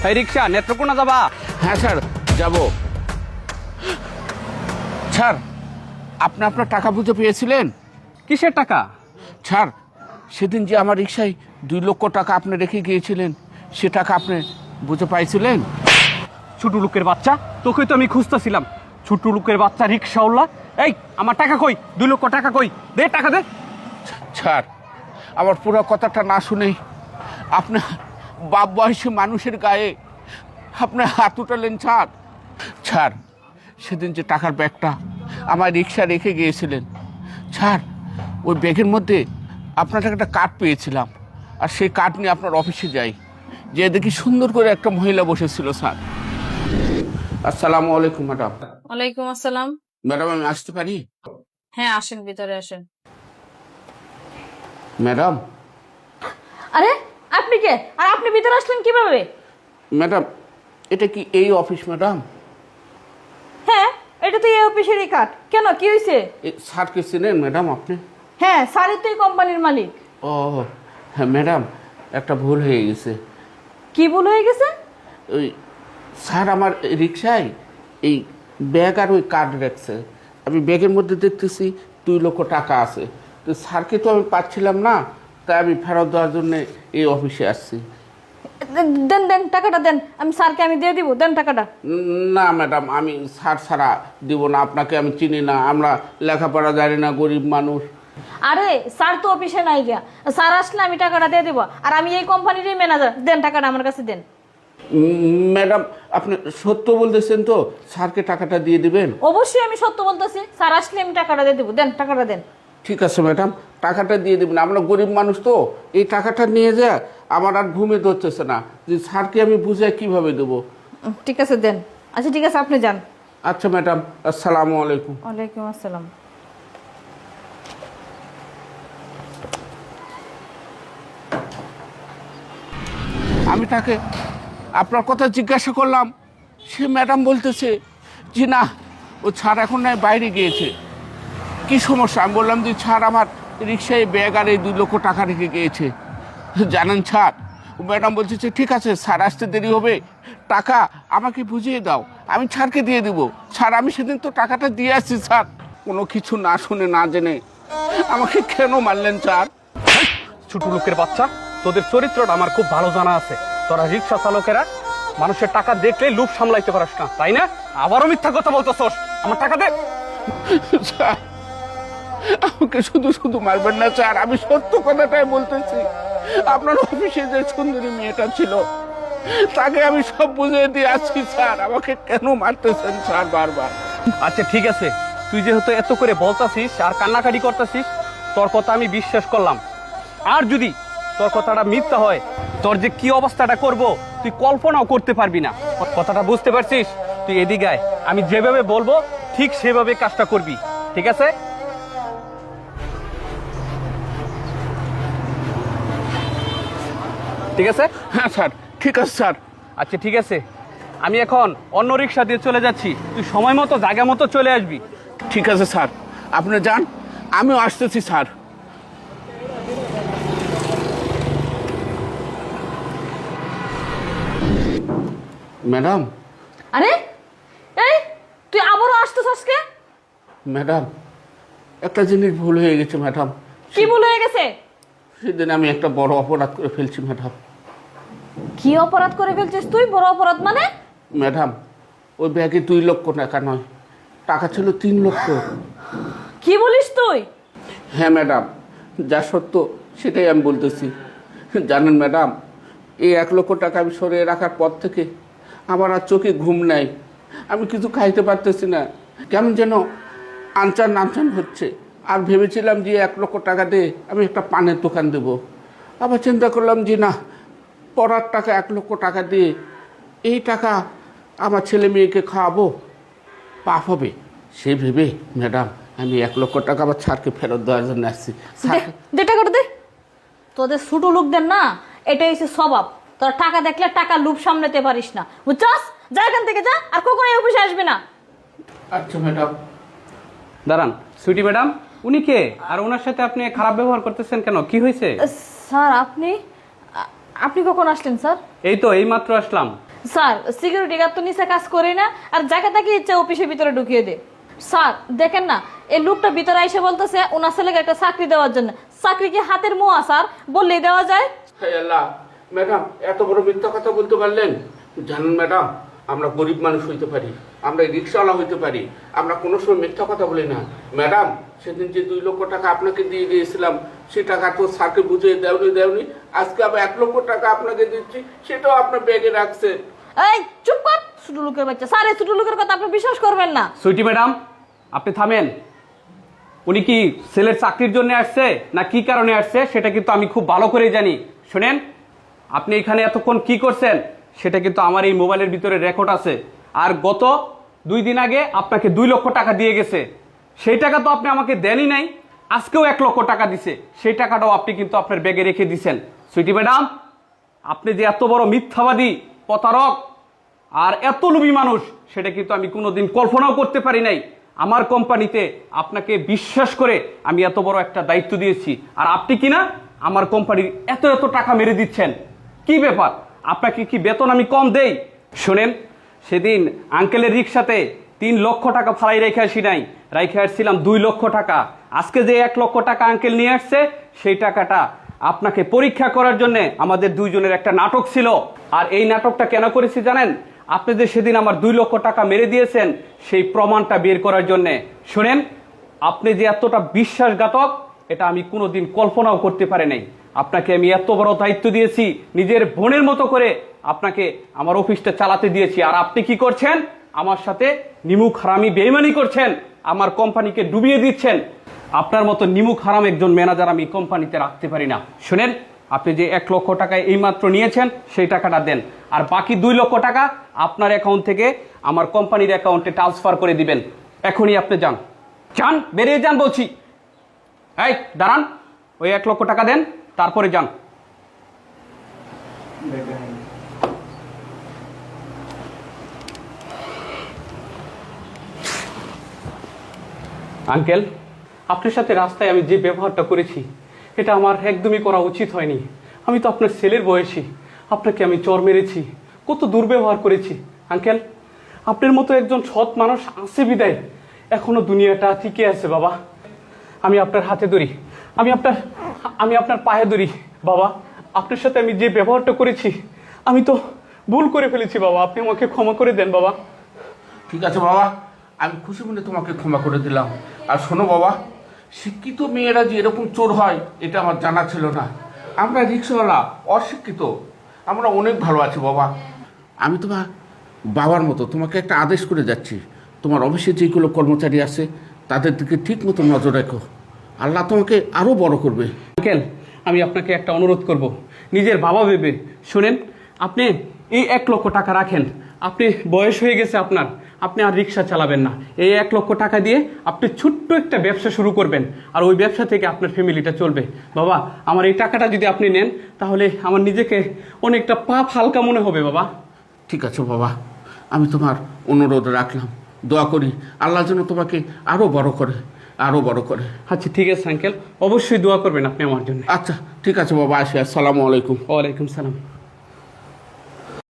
এই রিক্সা নেত্রকোনা যাবা? হ্যাঁ স্যার যাব। স্যার আপনি আপনার টাকা বুঝে পেয়েছিলেন? কিসের টাকা? স্যার সেদিন যে আমার রিক্সায় 2 লক্ষ টাকা আপনি রেখে গিয়েছিলেন, সে টাকা আপনি বুঝে পাইছিলেন? ছোট লোকের বাচ্চা, তোকে তো আমি খুঁজতেছিলাম। ছোট লোকের বাচ্চা রিক্সাওয়ালা। এই আমার টাকা কই? 2 লক্ষ টাকা কই? দে টাকা দে। স্যার আমার পুরো কথাটা না শুনেই আপনি বাপ বয়সী মানুষের গায়ে আপনি হাত উঠালেন। স্যার স্যার সেদিন যে টাকার ব্যাগটা আমার রিক্সা রেখে গিয়েছিলেন, স্যার ওই ব্যাগের মধ্যে আপনার একটা কার্ড পেয়েছিলাম, আর সেই কার্ড নিয়ে আপনার অফিসে যাই, যে দেখি সুন্দর করে একটা মহিলা বসেছিল। স্যার আসসালামু আলাইকুম ম্যাডাম। ওয়ালাইকুম আসসালাম। ম্যাডাম আমি আসতে পারি? হ্যাঁ আসেন, ভিতরে আসেন। ম্যাডাম। আরে আপনি কে? আর আপনি ভিতরে আসলেন কিভাবে? ম্যাডাম এটা কি এই অফিস ম্যাডাম? হ্যাঁ এটা তো এই অফিসেরই কার্ড। কেন, কি হয়েছে? স্যারকে চেনেন ম্যাডাম আপনি? হ্যাঁ স্যারই তো এই কোম্পানির মালিক। ও হ্যাঁ ম্যাডাম, একটা ভুল হয়ে গেছে। কি ভুল হয়ে গেছে? ওই স্যার আমার রিক্সায় এই ব্যাগ আর ওই কার্ড রাখছে, আমি ব্যাগের মধ্যে দেখতেছি 2 লক্ষ টাকা আছে, তো স্যারকে তো আমি পাচ্ছিলাম না, তাই আমি ফেরত দেওয়ার জন্য এই অফিসে আসছি। দেন দেন টাকাটা দেন, আমি স্যারকে আমি দিয়ে দিব। দেন টাকাটা। না ম্যাডাম, আমি স্যার ছাড়া দিব না, আপনাকে আমি চিনি না, আমরা লেখাপড়া জানি না, গরিব মানুষ। আরে স্যার তো অফিসে নাই গিয়া, স্যার আসলে আমি টাকাটা দিয়ে দিব। আর আমি এই কোম্পানিরই ম্যানেজার। দেন টাকাটা আমার কাছে দেন। ম্যাডাম আপনি সত্য বলতেছেন তো? স্যারকে টাকাটা দিয়ে দিবেন? অবশ্যই আমি সত্য বলতেছি, স্যার আসলে আমি টাকাটা দিয়ে দিব। দেন টাকাটা দেন। ঠিক আছে ম্যাডাম, টাকাটা দিয়ে দেবেন। আমরা গরিব মানুষ তো, এই টাকাটা নিয়ে যা আমার আর ঘুমে ধরতেছে না, যে স্যারকে আমি বুঝাই কিভাবে দেবো। ঠিক আছে দেন। আচ্ছা ঠিক আছে আপনি যান। আচ্ছা ম্যাডাম, আসসালামু আলাইকুম। ওয়ালাইকুম আসসালাম। আমি তাকে আপনার কথা জিজ্ঞাসা করলাম, সে ম্যাডাম বলতেছে যে না, ও স্যার এখন নয় বাইরে গিয়েছে। কি সমস্যা? আমি বললাম যে স্যার আমার রিক্সায় ব্যাগ আর এই 2 লক্ষ টাকা রেখে গিয়েছে। জানেন স্যার, ও ম্যাডাম বলছে যে ঠিক আছে স্যার আসতে দেরি হবে, টাকা আমাকে বুঝিয়ে দাও, আমি স্যারকে দিয়ে দিব। স্যার আমি সেদিন তো টাকাটা দিয়ে আসছি। স্যার কোনো কিছু না শুনে না জেনে আমাকে কেন মারলেন স্যার? ছোট লোকের বাচ্চা, তোদের চরিত্রটা আমার খুব ভালো জানা আছে। তোরা রিক্সা চালকেরা মানুষের টাকা দেখলে লোভ সামলাইতে পারিস না, তাই না? আবারও মিথ্যা কথা বলতেছস। আমার টাকা দে। স্যার আমাকে শুধু শুধু মারবেন না স্যার, আমি সত্য কথাটাই বলতেছি। আপনার অফিসে যে সুন্দরী মেয়েটা ছিল, তাকে আমি সব বুঝিয়ে দিয়ে আসছি। স্যার আমাকে কেন মারতেছেন স্যার বারবার? আচ্ছা ঠিক আছে, তুই যেহেতু এত করে বলতাছিস আর কান্নাকাটি করতেছিস, তোর কথা আমি বিশ্বাস করলাম। আর যদি তোর কথাটা মিথ্যা হয়, তোর যে কি অবস্থাটা করব তুই কল্পনাও করতে পারবি না। কথাটা বুঝতে পারছিস? তুই এদিকে আয়, আমি যেভাবে বলবো ঠিক সেভাবে কাজটা করবি, ঠিক আছে? ঠিক আছে? হ্যাঁ স্যার ঠিক আছে স্যার। আচ্ছা ঠিক আছে, আমি এখন অন্য রিক্সা দিয়ে চলে যাচ্ছি, তুই সময় মতো জায়গা মতো চলে আসবি। ঠিক আছে স্যার, আপনি যান, আমিও আসতেছি স্যার। ম্যাডাম। আরে এই তুই আবারও আসতেছস আজকে? ম্যাডাম একটা জিনিস ভুল হয়ে গেছে ম্যাডাম। কি ভুল হয়ে গেছে? সেদিন আমি একটা বড় অপরাধ করে ফেলছি ম্যাডাম। কি অপরাধ করে ফেলছিস তুই? বড় অপরাধ মানে? ম্যাডাম ওই ব্যাগে 2 লক্ষ টাকা নয়, টাকা ছিল 3 লক্ষ। কি বলিস তুই? হ্যাঁ ম্যাডাম, যা সত্য সেটাই আমি বলতেছি। জানেন ম্যাডাম, এই 1 লক্ষ টাকা আমি সরিয়ে রাখার পর থেকে আমার আর চোখে ঘুম নাই, আমি কিছু খাইতে পারতেছি না, কেমন যেন আনচান নামচান হচ্ছে। আর ভেবেছিলাম যে 1 লক্ষ টাকা দিয়ে আমি একটা পানের দোকান দেব। আবার চিন্তা করলাম যে না, পড়ার টাকা 1 লক্ষ টাকা দিয়ে এই টাকা আমার ছেলে মেয়েকে খাওয়াবো, পাপ হবে। সে ভেবে ম্যাডাম আমি 1 লক্ষ টাকা আমার স্যারকে ফেরত দেওয়ার জন্য আসছি। দে টাকাটা দে। তোদের ছোট লোকদের না এটাই হচ্ছে স্বভাব। তোরা টাকা দেখলে টাকা লোভ সামলাতে পারিস না, বুঝছস? যা এখান থেকে যা, আর কখনো এই অফিসে আসবি না। আচ্ছা ম্যাডাম। দাঁড়ান, সুইটি ম্যাডাম, উনি কে? আর ওনার সাথে আপনি খারাপ ব্যবহার করতেছেন কেন? কি হয়েছে? স্যার আপনি আপনি কখন আসলেন স্যার? এই তো এইমাত্র আসলাম। স্যার সিকিউরিটি গার্ড তো নিচে কাজ করে না, আর যাকে তাকে ইচ্ছা অফিসের ভিতরে ঢুকিয়ে দে। স্যার দেখেন না, এই লোকটা ভিতরে এসে বলতেছে ওনার ছেলেকে একটা চাকরি দেওয়ার জন্য। চাকরি কি হাতের মোয়া স্যার, বললেই দেওয়া যায়? হে আল্লাহ, ম্যাডাম এত বড় মিথ্যা কথা বলতে পারলেন? জানেন ম্যাডাম, আমরা গরিব মানুষ হইতে পারি, আমরা রিক্সাওয়ালা হইতে পারি, আমরা কোনো সময় মিথ্যা কথা বলি না। ম্যাডাম সেদিন যে 2 লক্ষ টাকা আপনাকে দিয়ে গিয়েছিলাম, সে টাকা তো স্যারকে বুঝিয়ে দেওনি। আজকে আবার 1 লক্ষ টাকা আপনাকে দিচ্ছি, সেটাও আপনার ব্যাগে রাখছে। এই চুপ কর ছোট লোকের বাচ্চা। স্যার এই ছোট লোকের কথা আপনি বিশ্বাস করবেন না। সুইটি ম্যাডাম, আপনি থামেন। উনি কি ছেলের চাকরির জন্য আসছে না কি কারণে আসছে সেটা কিন্তু আমি খুব ভালো করেই জানি। শুনেন, আপনি এখানে এতক্ষণ কি করছেন সেটা কিন্তু আমার এই মোবাইলের ভিতরে রেকর্ড আছে। আর গত 2 দিন আগে আপনাকে 2 লক্ষ টাকা দিয়ে গেছে, সেই টাকা তো আপনি আমাকে দেনই নাই। আজকেও 1 লক্ষ টাকা দিছে, সেই টাকাটাও আপনি কিন্তু আপনার ব্যাগে রেখে দিছেন। সুইটি ম্যাডাম, আপনি যে এত বড় মিথ্যাবাদী, প্রতারক আর এত লোভী মানুষ সেটা কিন্তু আমি কোনোদিন কল্পনাও করতে পারি নাই। আমার কোম্পানিতে আপনাকে বিশ্বাস করে আমি এত বড় একটা দায়িত্ব দিয়েছি, আর আপনি কিনা আমার কোম্পানির এত টাকা মেরে দিচ্ছেন। কি ব্যাপার? আপনাকে কি বেতন আমি কম দেই? শোনেন, সেদিন আঙ্কেলের রিক্সাতে 3 লক্ষ টাকা ফালাই রেখে আসি নাই, রেখে আসছিলাম 2 লক্ষ টাকা। আজকে যে 1 লক্ষ টাকা আঙ্কেল নিয়ে আসছে, সেই টাকাটা আপনাকে পরীক্ষা করার জন্য আমাদের 2 জনের একটা নাটক ছিল। আর এই নাটকটা কেন করেছি জানেন? আপনি যে সেদিন আমার 2 লক্ষ টাকা মেরে দিয়েছেন সেই প্রমাণটা বের করার জন্যে। শুনেন, আপনি যে এতটা বিশ্বাসঘাতক এটা আমি কোনোদিন কল্পনাও করতে পারি নাই। আপনাকে আমি এত বড় দায়িত্ব দিয়েছি, নিজের বোনের মতো করে আপনাকে আমার অফিসটা চালাতে দিয়েছি, আর আপনি কি করছেন? আমার সাথে নিমুখ হারামি বেইমানি করছেন, আমার কোম্পানিকে ডুবিয়ে দিচ্ছেন। আপনার মতো নিমুখ হারাম একজন ম্যানেজার আমি কোম্পানিতে রাখতে পারি না। শুনেন, আপনি যে 1 লক্ষ টাকা এইমাত্র নিয়েছেন সেই টাকাটা দেন, আর বাকি 2 লক্ষ টাকা আপনার অ্যাকাউন্ট থেকে আমার কোম্পানির অ্যাকাউন্টে ট্রান্সফার করে দিবেন। এখনই আপনি যান, বেরিয়ে যান বলছি। এই দাঁড়ান, ওই 1 লক্ষ টাকা দেন, তারপরে যান। আঙ্কেল, আপনার সাথে রাস্তায় আমি যে ব্যবহারটা করেছি এটা আমার একদমই করা উচিত হয়নি। আমি তো আপনার ছেলের বয়সী, আপনাকে আমি চর মেরেছি, কত দুর্ব্যবহার করেছি। আঙ্কেল, আপনার মতো একজন সৎ মানুষ আছে বিদায় এখনো দুনিয়াটা টিকে আছে বাবা। আমি আপনার হাতে ধরি, আমি আপনার পায়ে ধরি বাবা। আপনার সাথে আমি যে ব্যবহারটা করেছি আমি তো ভুল করে ফেলেছি বাবা, আপনি আমাকে ক্ষমা করে দেন বাবা। ঠিক আছে বাবা, আমি খুশি মনে তোমাকে ক্ষমা করে দিলাম। আর শোনো বাবা, শিক্ষিত মেয়েরা যে এরকম চোর হয় এটা আমার জানা ছিল না। আমরা রিক্সাওয়ালা অশিক্ষিত, আমরা অনেক ভালো আছি বাবা। আমি তোমার বাবার মতো তোমাকে একটা আদেশ করে যাচ্ছি, তোমার অফিসে যেগুলো কর্মচারী আছে তাদের দিকে ঠিক মতো নজর রাখো, আল্লাহ তোমাকে আরও বড় করবে। আঙ্কেল, আমি আপনাকে একটা অনুরোধ করব, নিজের বাবা ভেবে। শুনেন, আপনি এই 1 লক্ষ টাকা রাখেন। আপনি বয়স হয়ে গেছে আপনার, আপনি আর রিক্সা চালাবেন না। এই 1 লক্ষ টাকা দিয়ে আপনি ছোট্ট একটা ব্যবসা শুরু করবেন, আর ওই ব্যবসা থেকে আপনার ফ্যামিলিটা চলবে। বাবা, আমার এই টাকাটা যদি আপনি নেন তাহলে আমার নিজেকে অনেকটা পাপ হালকা মনে হবে বাবা। ঠিক আছে বাবা, আমি তোমার অনুরোধ রাখলাম, দোয়া করি আল্লাহ যেন তোমাকে আরও বড় করে, আরও বড় করে। আচ্ছা ঠিক আছে আঙ্কেল, অবশ্যই দোয়া করবেন আপনি আমার জন্য। আচ্ছা ঠিক আছে বাবা, আসি। আসসালামু আলাইকুম। ওয়ালাইকুম সালাম।